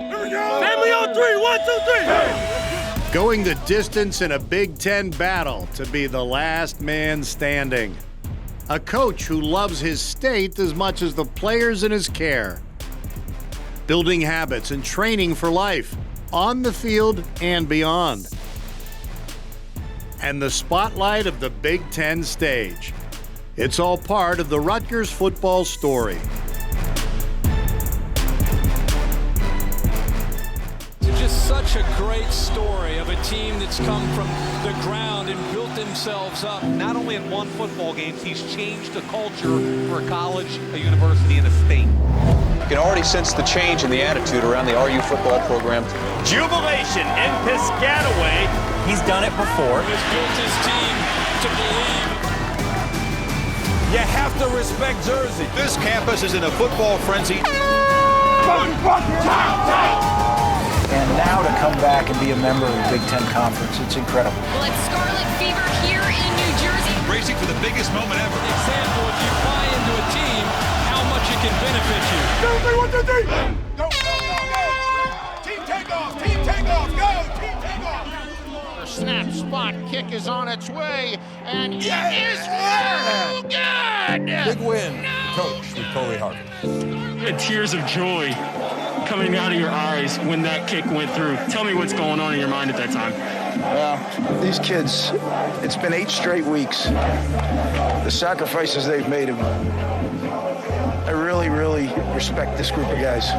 go. Here we go. Family on three. 1, 2, 3. Going the distance in a Big Ten battle to be the last man standing. A coach who loves his state as much as the players in his care. Building habits and training for life, on the field and beyond. And the spotlight of the Big Ten stage. It's all part of the Rutgers football story. It's just such a great story of a team that's come from the ground and built themselves up. Not only in one football game, he's changed the culture for a college, a university, and a state. You can already sense the change in the attitude around the RU football program. Jubilation in Piscataway. He's done it before. He's built his team to believe. You have to respect Jersey. This campus is in a football frenzy. And now to come back and be a member of the Big Ten Conference, it's incredible. Well, it's Scarlet Fever here in New Jersey. Racing for the biggest moment ever. An example, if you buy into a team, how much it can benefit you. 1, 2, 3. Go. Team takeoff. Team takeoff. Go. Team takeoff. Snap, spot, kick is on its way, and it is real good! Big win, Coach, with Coley Harvey. And tears of joy coming out of your eyes when that kick went through. Tell me what's going on in your mind at that time. Well, these kids, it's been 8 straight weeks. The sacrifices they've made, I really, really respect this group of guys.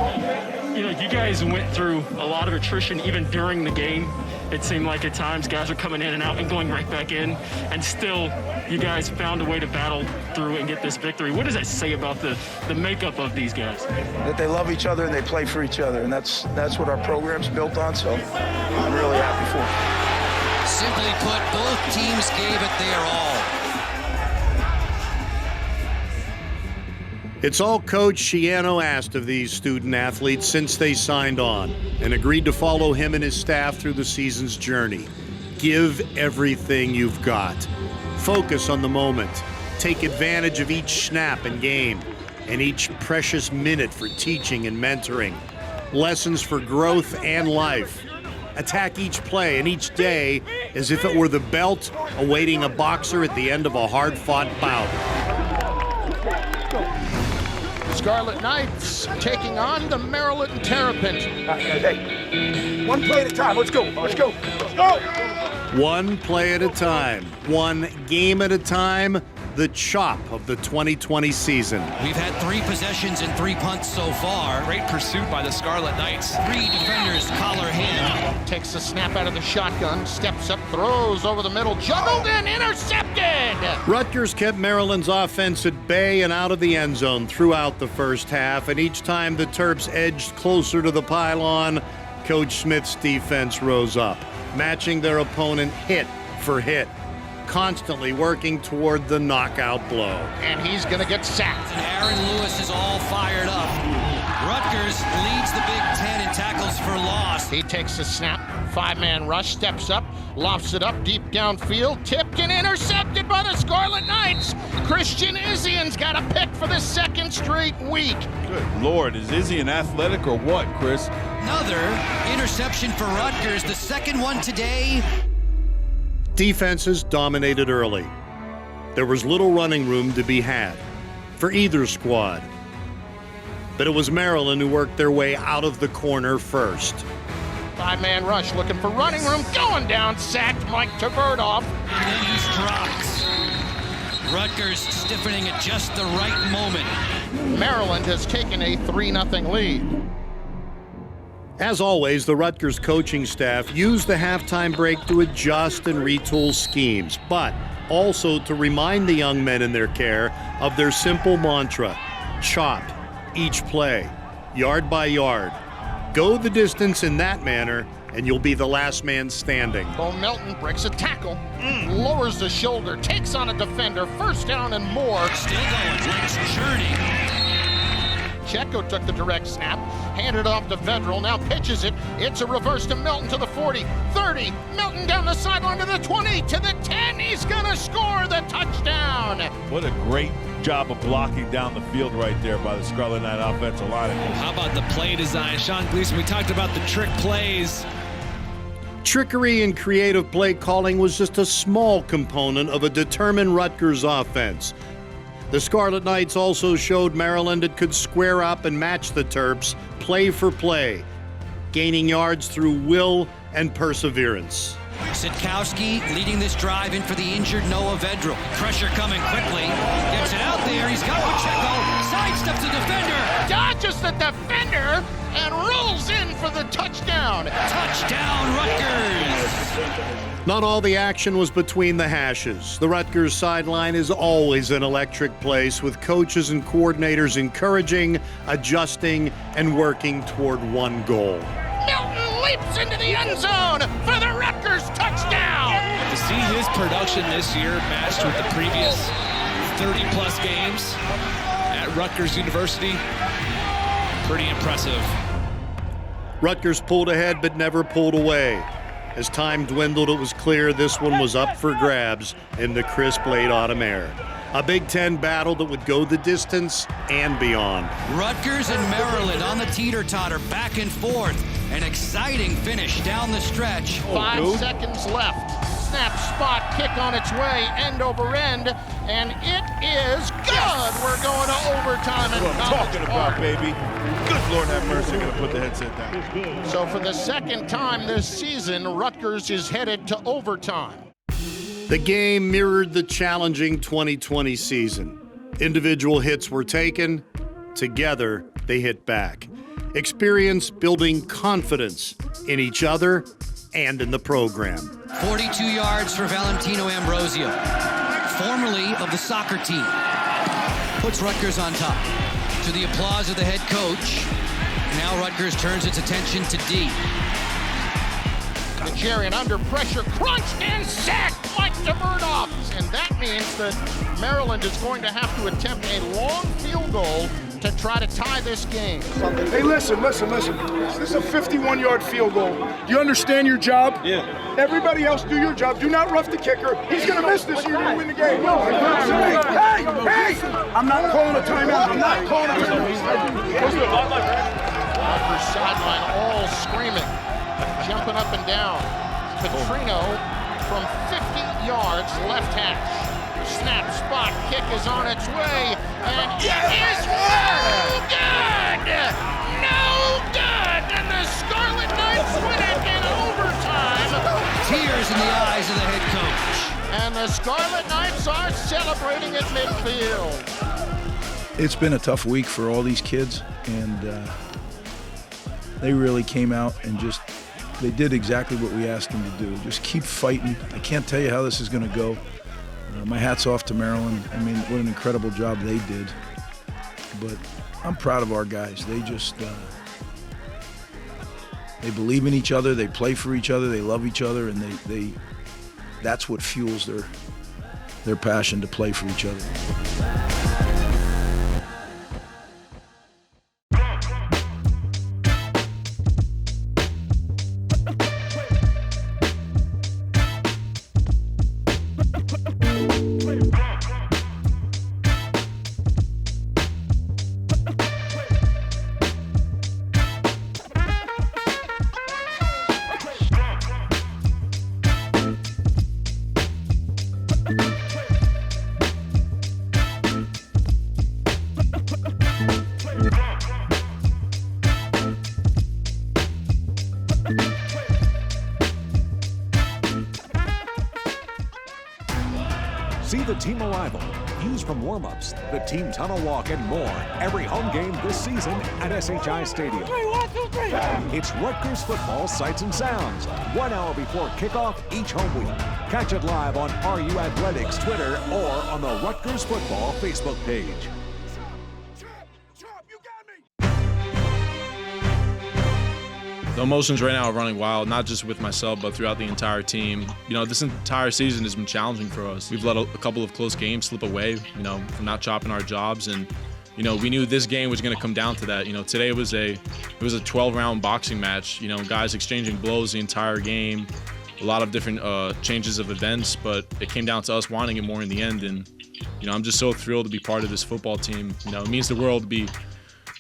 You know, you guys went through a lot of attrition even during the game. It seemed like at times guys are coming in and out and going right back in, and still you guys found a way to battle through and get this victory. What does that say about the makeup of these guys? That they love each other and they play for each other, and that's what our program's built on, so I'm really happy for them. Simply put, both teams gave it their all. It's all Coach Schiano asked of these student athletes since they signed on and agreed to follow him and his staff through the season's journey. Give everything you've got. Focus on the moment. Take advantage of each snap and game and each precious minute for teaching and mentoring. Lessons for growth and life. Attack each play and each day as if it were the belt awaiting a boxer at the end of a hard-fought bout. Scarlet Knights taking on the Maryland Terrapins. Hey, 1 play at a time. Let's go. Let's go. Let's go. 1 play at a time, 1 game at a time, the chop of the 2020 season. We've had 3 possessions and 3 punts so far. Great pursuit by the Scarlet Knights. 3 defenders collar him. Takes the snap out of the shotgun, steps up, throws over the middle, juggled and intercepted! Rutgers kept Maryland's offense at bay and out of the end zone throughout the first half, and each time the Terps edged closer to the pylon, Coach Smith's defense rose up, matching their opponent hit for hit, constantly working toward the knockout blow. And he's going to get sacked. And Aaron Lewis is all fired up. Rutgers leads the Big Ten in tackles for loss. He takes the snap, 5-man rush, steps up, lofts it up deep downfield, tipped and intercepted by the Scarlet Knights. Christian Izzian's got a pick for the 2nd straight week. Good Lord, is Izzian athletic or what, Chris? Another interception for Rutgers, the 2nd one today. Defenses dominated early. There was little running room to be had for either squad. But it was Maryland who worked their way out of the corner first. 5-man rush looking for running room, going down, sacked Mike Tverdoff. And then he's dropped. Rutgers stiffening at just the right moment. Maryland has taken a 3-0 lead. As always, the Rutgers coaching staff used the halftime break to adjust and retool schemes, but also to remind the young men in their care of their simple mantra: chop each play, yard by yard. Go the distance in that manner, and you'll be the last man standing. Bo Melton breaks a tackle, lowers the shoulder, takes on a defender, 1st down and more. Still going, Drake's journey. Checo took the direct snap, handed off to Federal, now pitches it. It's a reverse to Melton to the 40, 30. Melton down the sideline to the 20, to the 10. He's gonna score the touchdown. What a great job of blocking down the field right there by the Scarlet Knight offensive line. How about the play design? Sean Gleason, we talked about the trick plays. Trickery and creative play calling was just a small component of a determined Rutgers offense. The Scarlet Knights also showed Maryland it could square up and match the Terps play for play, gaining yards through will and perseverance. Sitkowski leading this drive in for the injured Noah Vedral. Pressure coming quickly. Gets it out there. He's got Pacheco. Sidesteps the defender. Dodges the defender and rolls in for the touchdown. Touchdown, Rutgers. Not all the action was between the hashes. The Rutgers sideline is always an electric place, with coaches and coordinators encouraging, adjusting, and working toward one goal. Milton leaps into the end zone for the Rutgers touchdown. To see his production this year matched with the previous 30-plus games at Rutgers University, pretty impressive. Rutgers pulled ahead but never pulled away. As time dwindled, it was clear this one was up for grabs in the crisp late autumn air. A Big Ten battle that would go the distance and beyond. Rutgers and Maryland on the teeter-totter, back and forth. An exciting finish down the stretch. 5 seconds left. Snap, spot, kick on its way, end over end, and it is good. We're going to overtime. That's what I'm talking about, baby. Good Lord have mercy, gonna put the headset down. So for the second time this season, Rutgers is headed to overtime. The game mirrored the challenging 2020 season. Individual hits were taken. Together, they hit back. Experience building confidence in each other and in the program. 42 yards for Valentino Ambrosio, formerly of the soccer team. Puts Rutgers on top. To the applause of the head coach, now Rutgers turns its attention to D. Nigerian under pressure, crunched and sacked like the Murdoch. And that means that Maryland is going to have to attempt a long field goal to try to tie this game. Hey, listen. This is a 51-yard field goal. Do you understand your job? Yeah. Everybody else do your job. Do not rough the kicker. He's going to miss this. You're going to win the game. Hey! I'm not calling a timeout. I'm not calling a timeout. Rutgers sideline all screaming, jumping up and down. Petrino from 50 yards left hash. Snap, spot, kick is on its way, and it is no good! No good! And the Scarlet Knights win it in overtime. Tears in the eyes of the head coach. And the Scarlet Knights are celebrating at midfield. It's been a tough week for all these kids, and they really came out and they did exactly what we asked them to do. Just keep fighting. I can't tell you how this is going to go. My hat's off to Maryland. I mean, what an incredible job they did. But I'm proud of our guys. They just, they believe in each other, they play for each other, they love each other, and that's what fuels their passion to play for each other. See the team arrival, views from warm-ups, the team tunnel walk, and more every home game this season at SHI Stadium. It's Rutgers football sights and sounds, 1 hour before kickoff each home week. Catch it live on RU Athletics Twitter or on the Rutgers football Facebook page. The emotions right now are running wild, not just with myself, but throughout the entire team. You know, this entire season has been challenging for us. We've let a couple of close games slip away, you know, from not chopping our jobs. And, you know, we knew this game was going to come down to that. You know, today it was a 12-round boxing match, you know, guys exchanging blows the entire game. a lot of different changes of events, but it came down to us wanting it more in the end. And, you know, I'm just so thrilled to be part of this football team. You know, it means the world to be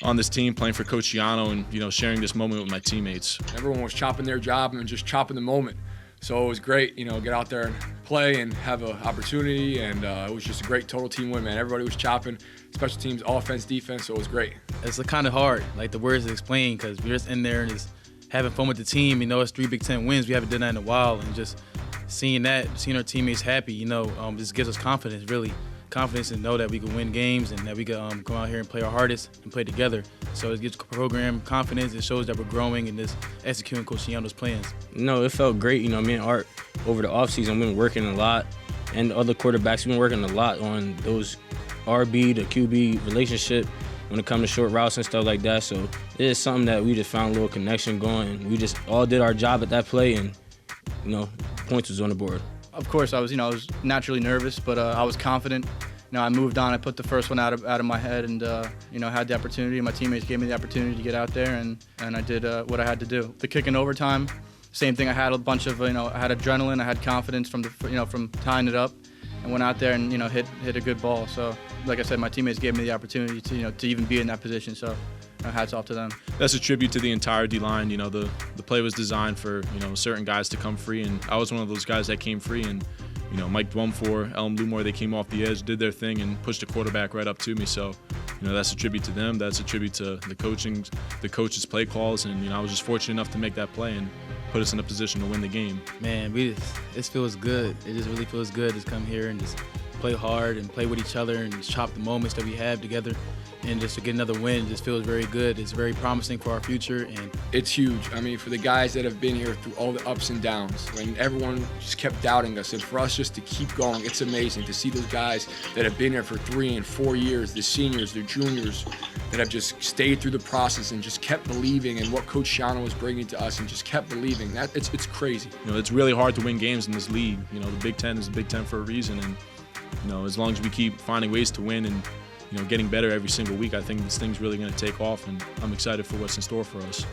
on this team playing for Coach Giano and, you know, sharing this moment with my teammates. Everyone was chopping their job and just chopping the moment. So it was great, you know, get out there and play and have an opportunity, and it was just a great total team win, man. Everybody was chopping, special teams, offense, defense, so it was great. It's kind of hard, like the words to explain, because we're just in there and just having fun with the team. You know, it's 3 Big Ten wins. We haven't done that in a while, and just seeing our teammates happy, you know, just gives us confidence, really. Confidence to know that we can win games and that we can come out here and play our hardest and play together. So it gives the program confidence. It shows that we're growing and just executing Coach Giano's plans. No, it felt great. You know, me and Art, over the offseason, we've been working a lot. And the other quarterbacks, we've been working a lot on those RB to QB relationship when it comes to short routes and stuff like that. So it is something that we just found a little connection going. We just all did our job at that play, and, you know, points was on the board. Of course, I was naturally nervous, but I was confident. You know, I moved on. I put the first one out of my head, and you know, had the opportunity. My teammates gave me the opportunity to get out there, and I did what I had to do. The kick in overtime, same thing. I had a bunch of, I had adrenaline. I had confidence from from tying it up, and went out there and hit a good ball. So, like I said, my teammates gave me the opportunity to to even be in that position. So, hats off to them. That's a tribute to the entire D-line. You know, the play was designed for, certain guys to come free, and I was one of those guys that came free. And, Mike Dwumfor, Ellen Blumore, they came off the edge, did their thing, and pushed the quarterback right up to me. So, that's a tribute to them. That's a tribute to the coach's play calls. And, I was just fortunate enough to make that play and put us in a position to win the game. Man, it feels good. It just really feels good to come here and just play hard and play with each other and just chop the moments that we have together. And just to get another win just feels very good. It's very promising for our future. And it's huge. I mean, for the guys that have been here through all the ups and downs, when everyone just kept doubting us, and for us just to keep going, it's amazing to see those guys that have been here for 3 and 4 years, the seniors, the juniors, that have just stayed through the process and just kept believing in what Coach Giano was bringing to us and just kept believing. It's crazy. It's really hard to win games in this league. The Big Ten is the Big Ten for a reason. And, as long as we keep finding ways to win and getting better every single week, I think this thing's really going to take off, and I'm excited for what's in store for us.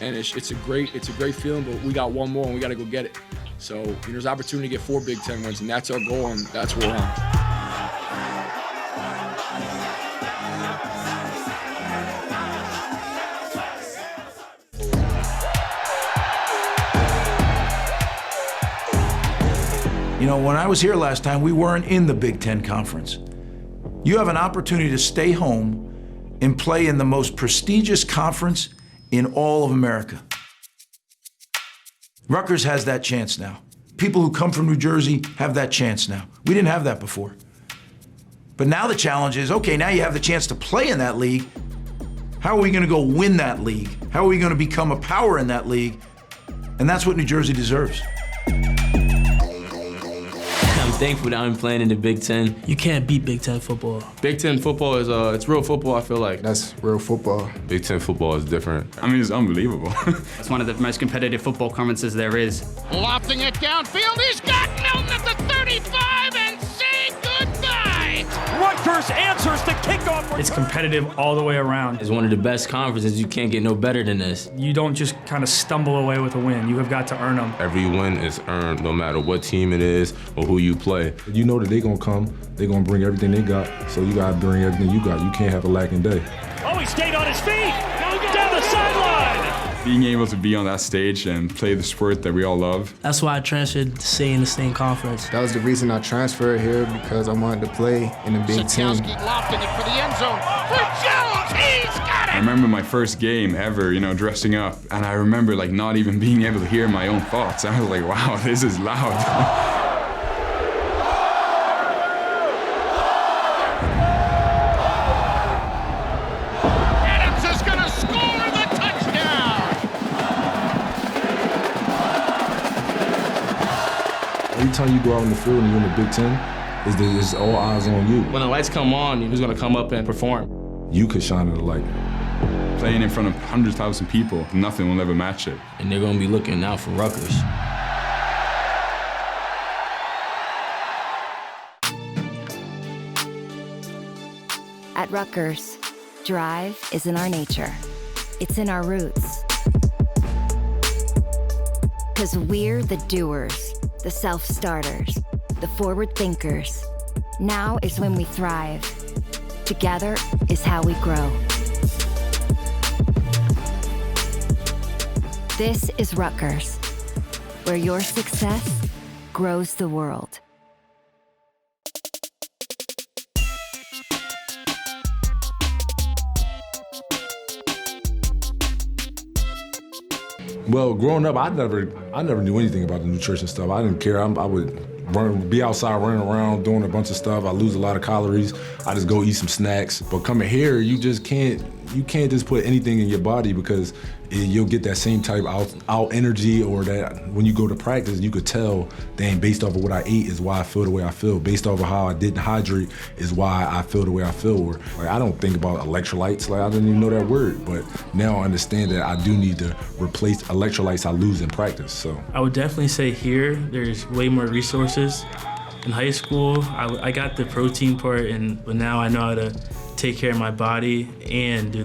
And it's a great feeling, but we got one more and we got to go get it. So there's opportunity to get 4 Big Ten wins, and that's our goal, and that's what we're on. When I was here last time, we weren't in the Big Ten Conference. You have an opportunity to stay home and play in the most prestigious conference in all of America. Rutgers has that chance now. People who come from New Jersey have that chance now. We didn't have that before. But now the challenge is, okay, now you have the chance to play in that league. How are we gonna go win that league? How are we gonna become a power in that league? And that's what New Jersey deserves. I'm thankful that I'm playing in the Big Ten. You can't beat Big Ten football. Big Ten football is it's real football, I feel like. That's real football. Big Ten football is different. I mean, it's unbelievable. It's one of the most competitive football conferences there is. Lofting it downfield, he's got Milton at the 35 and say goodbye. Rutgers answers the kickoff. It's competitive all the way around. It's one of the best conferences. You can't get no better than this. You don't just kind of stumble away with a win. You have got to earn them. Every win is earned, no matter what team it is or who you play. You know that they're going to come. They're going to bring everything they got. So you got to bring everything you got. You can't have a lacking day. Oh, he stayed on his feet. Down the sideline. Being able to be on that stage and play the sport that we all love. That's why I transferred to stay in the same conference. That was the reason I transferred here, because I wanted to play in the Big Ten. Lofting it for the end zone for Jones. He's got it. I remember my first game ever, dressing up, and I remember not even being able to hear my own thoughts. I was like, wow, this is loud. Every time you go out in the field and you're in the Big Ten, it's all eyes on you. When the lights come on, who's going to come up and perform? You could shine in the light. Playing in front of 100,000 people, nothing will ever match it. And they're going to be looking out for Rutgers. At Rutgers, drive is in our nature. It's in our roots. 'Cause we're the doers, the self-starters, the forward thinkers. Now is when we thrive. Together is how we grow. This is Rutgers, where your success grows the world. Well, growing up, I never knew anything about the nutrition stuff. I didn't care. I would be outside running around doing a bunch of stuff. I lose a lot of calories. I just go eat some snacks. But coming here, you can't just put anything in your body because you'll get that same type out energy, or that when you go to practice, you could tell, dang, based off of what I ate is why I feel the way I feel. Based off of how I didn't hydrate is why I feel the way I feel. Or like, I don't think about electrolytes. Like, I didn't even know that word, but now I understand that I do need to replace electrolytes I lose in practice. So I would definitely say here there's way more resources. In high school, I got the protein part, but now I know how to take care of my body and do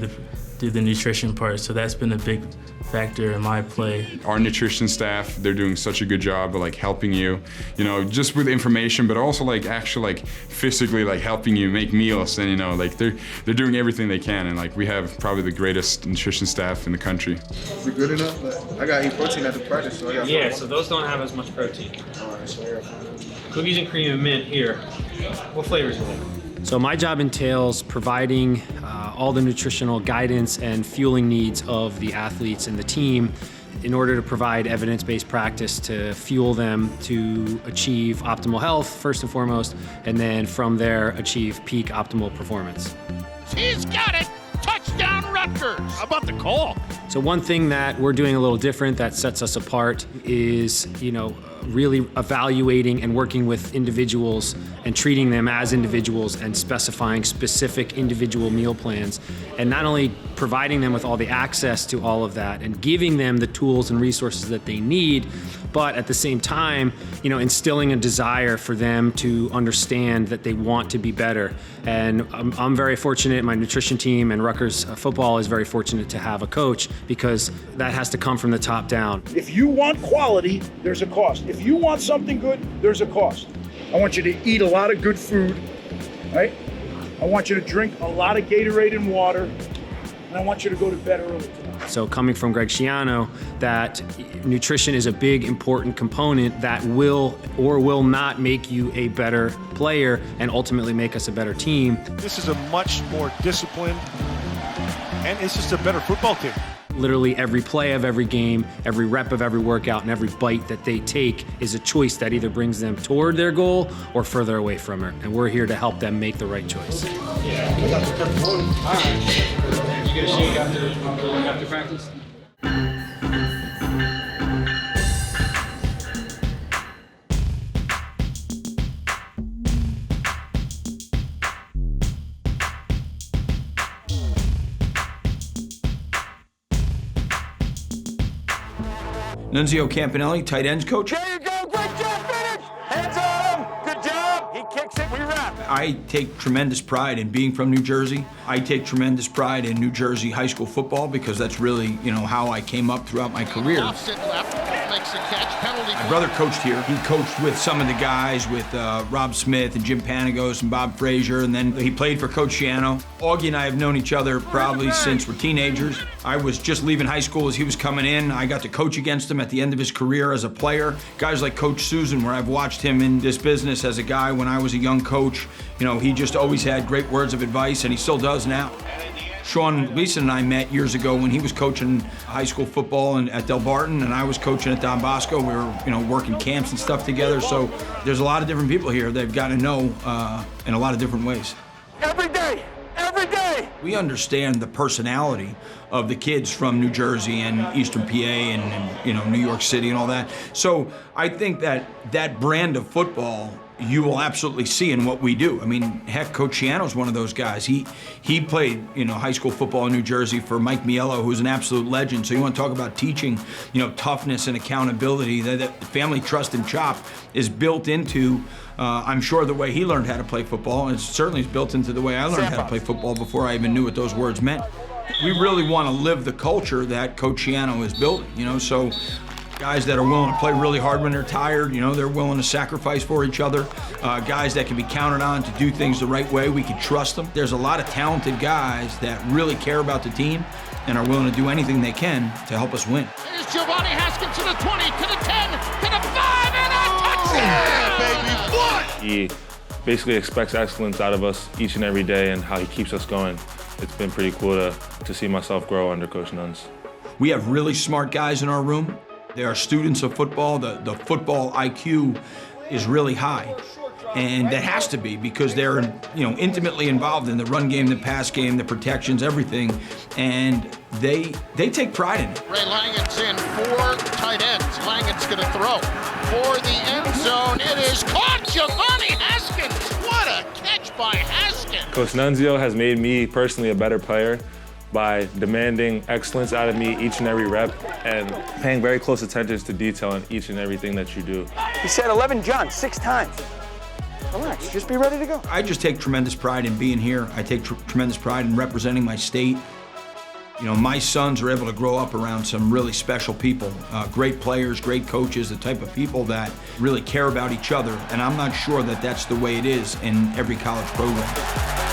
the nutrition part. So that's been a big factor in my play. Our nutrition staff, they're doing such a good job of like helping you, just with information, but also like actually like physically like helping you make meals, and like they're doing everything they can, and like we have probably the greatest nutrition staff in the country. Is it good enough? I gotta eat protein at the practice, so I got. Yeah, so those don't have as much protein. Cookies and cream and mint here. What flavors are there? So my job entails providing all the nutritional guidance and fueling needs of the athletes and the team in order to provide evidence-based practice to fuel them to achieve optimal health, first and foremost, and then from there achieve peak optimal performance. He's got it! Touchdown Rutgers! How about the call? So one thing that we're doing a little different that sets us apart is, really evaluating and working with individuals and treating them as individuals and specifying specific individual meal plans, and not only providing them with all the access to all of that and giving them the tools and resources that they need, but at the same time, instilling a desire for them to understand that they want to be better. And I'm very fortunate, my nutrition team and Rutgers football is very fortunate to have a coach, because that has to come from the top down. If you want quality, there's a cost. If you want something good, there's a cost. I want you to eat a lot of good food, right? I want you to drink a lot of Gatorade and water, and I want you to go to bed early tonight. So coming from Greg Schiano, that nutrition is a big, important component that will or will not make you a better player and ultimately make us a better team. This is a much more disciplined, and it's just a better football team. Literally every play of every game, every rep of every workout, and every bite that they take is a choice that either brings them toward their goal or further away from it. And we're here to help them make the right choice. Yeah. All right. You get a shake after practice? Nunzio Campanelli, tight ends coach. There you go, great job, finish! Hands on him, good job! He kicks it, we wrap. I take tremendous pride in being from New Jersey. I take tremendous pride in New Jersey high school football because that's really, how I came up throughout my career. Offset left, makes a catch, penalty. My brother coached here. He coached with some of the guys, with Rob Smith and Jim Panagos and Bob Frazier, and then he played for Coach Schiano. Augie and I have known each other probably since we're teenagers. I was just leaving high school as he was coming in. I got to coach against him at the end of his career as a player. Guys like Coach Susan, where I've watched him in this business as a guy when I was a young coach. He just always had great words of advice, and he still does now. Sean Gleason and I met years ago when he was coaching high school football at Del Barton, and I was coaching at Don Bosco. We were, working camps and stuff together. So there's a lot of different people here that I've got to know in a lot of different ways. Every day! We understand the personality of the kids from New Jersey and Eastern PA and New York City and all that. So I think that brand of football you will absolutely see in what we do. I mean, heck, Coach Schiano's one of those guys. He played, high school football in New Jersey for Mike Miello, who's an absolute legend. So you want to talk about teaching, toughness and accountability. That family trust and chop is built into, I'm sure, the way he learned how to play football, and it certainly is built into the way I learned how to play football before I even knew what those words meant. We really want to live the culture that Coach Schiano is building, so Guys that are willing to play really hard when they're tired, you know, they're willing to sacrifice for each other. Guys that can be counted on to do things the right way, we can trust them. There's a lot of talented guys that really care about the team and are willing to do anything they can to help us win. Here's Giovanni Haskins to the 20, to the 10, to the 5, and a touchdown! Yeah, baby, what? He basically expects excellence out of us each and every day, and how he keeps us going. It's been pretty cool to see myself grow under Coach Nunz. We have really smart guys in our room. They are students of football. The football IQ is really high. And that has to be because they're, you know, intimately involved in the run game, the pass game, the protections, everything. And they take pride in it. Ray Langen's in, 4 tight ends. Langen's going to throw for the end zone. It is caught, Giovanni Haskins. What a catch by Haskins. Coach Nunzio has made me personally a better player by demanding excellence out of me each and every rep and paying very close attention to detail in each and everything that you do. He said 11 John 6 times. Relax, just be ready to go. I just take tremendous pride in being here. I take tremendous pride in representing my state. You know, my sons are able to grow up around some really special people, great players, great coaches, the type of people that really care about each other. And I'm not sure that that's the way it is in every college program.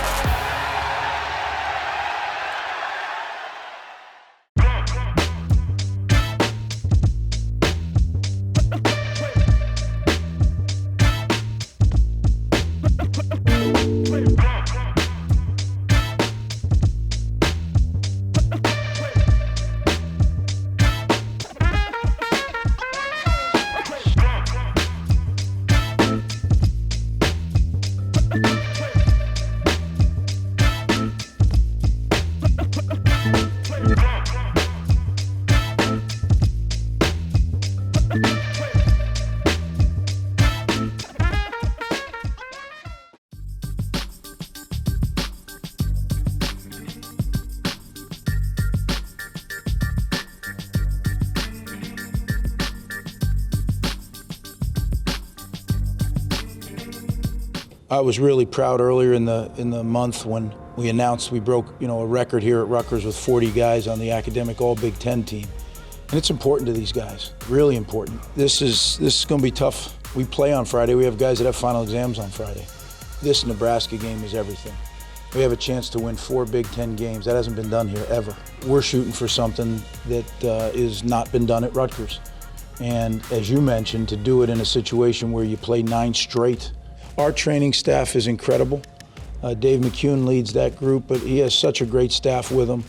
I was really proud earlier in the month when we announced we broke, you know, a record here at Rutgers with 40 guys on the academic All Big Ten team. And it's important to these guys, really important. This is going to be tough. We play on Friday. We have guys that have final exams on Friday. This Nebraska game is everything. We have a chance to win 4 Big Ten games. That hasn't been done here ever. We're shooting for something that is not been done at Rutgers. And as you mentioned, to do it in a situation where you play 9 straight. Our training staff is incredible. Dave McCune leads that group, but he has such a great staff with him.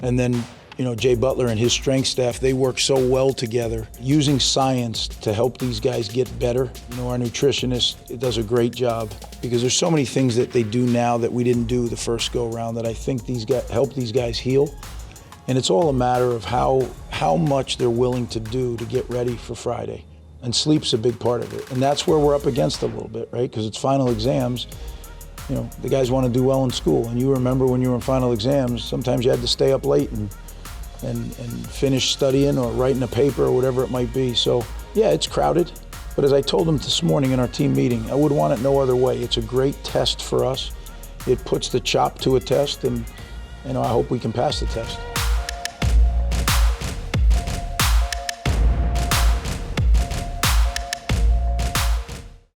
And then, you know, Jay Butler and his strength staff, they work so well together, using science to help these guys get better. You know, our nutritionist does a great job because there's so many things that they do now that we didn't do the first go around that I think these guys help these guys heal. And it's all a matter of how much they're willing to do to get ready for Friday. And sleep's a big part of it. And that's where we're up against it a little bit, right? Because it's final exams. You know, the guys want to do well in school. And you remember when you were in final exams, sometimes you had to stay up late and finish studying or writing a paper or whatever it might be. So, yeah, it's crowded. But as I told them this morning in our team meeting, I would want it no other way. It's a great test for us. It puts the chop to a test, and you know, I hope we can pass the test.